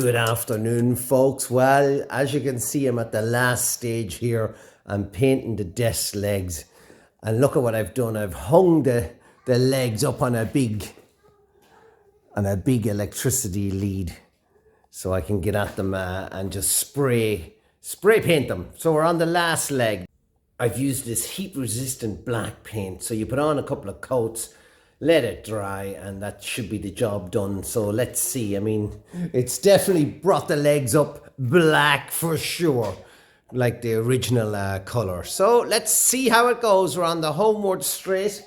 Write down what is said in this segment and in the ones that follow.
Good afternoon, folks. Well, as you can see, I'm at the last stage here. I'm painting the desk legs. And look at what I've done. I've hung the legs up on a big electricity lead so I can get at them and just spray paint them. So we're on the last leg. I've used this heat resistant black paint. So you put on a couple of coats, let it dry, and that should be the job done. So let's see. I mean, it's definitely brought the legs up black for sure, like the original colour. So let's see how it goes. We're on the homeward straight.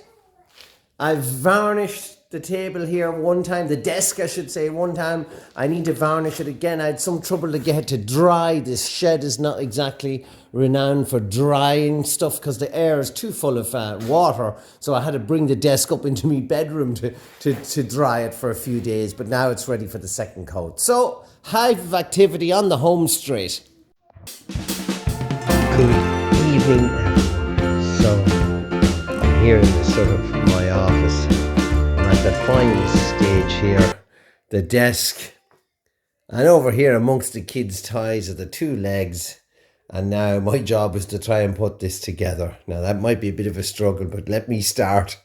I've varnished the table here one time, the desk I should say one time. I need to varnish it again. I had some trouble to get it to dry. This shed is not exactly renowned for drying stuff because the air is too full of water. So I had to bring the desk up into my bedroom to dry it for a few days. But now it's ready for the second coat. So hive of activity on the home straight. Good evening. So I'm here in the sort of my office. At the final stage here, the desk, and over here amongst the kids' toys are the two legs, and now my job is to try and put this together. Now that might be a bit of a struggle, but let me start.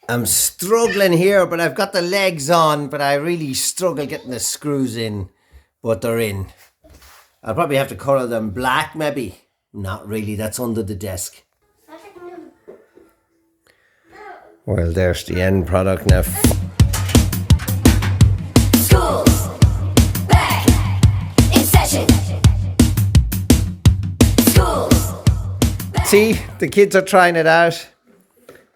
I'm struggling here, but I've got the legs on, but I really struggle getting the screws in, but they're in. I'll probably have to colour them black maybe. Not really, that's under the desk. Well, there's the end product now. School's back in session. School's back. See, the kids are trying it out.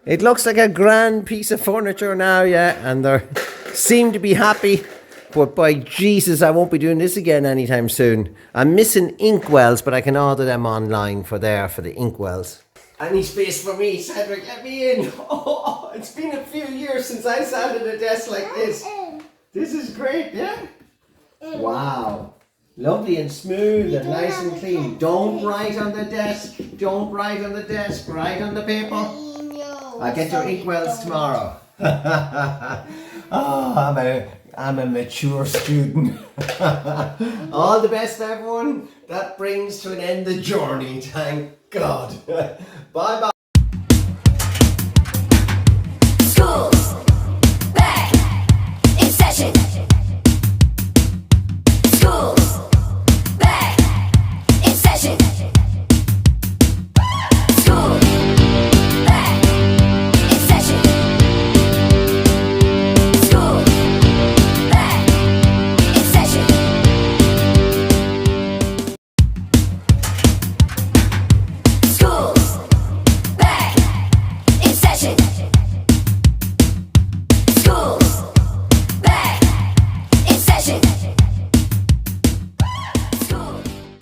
It looks like a grand piece of furniture now, yeah, and they seem to be happy. But by Jesus, I won't be doing this again anytime soon. I'm missing inkwells, but I can order them online for the inkwells. Any space for me, Cedric? Let me in. Oh, it's been a few years since I sat at a desk like this. This is great, yeah? Wow. Lovely and smooth and nice and clean. Don't write on the desk. Don't write on the desk. Write on the paper. I'll get your inkwells tomorrow. Oh, I'm a mature student. All the best, everyone. That brings to an end the journey. Thank God. Bye-bye.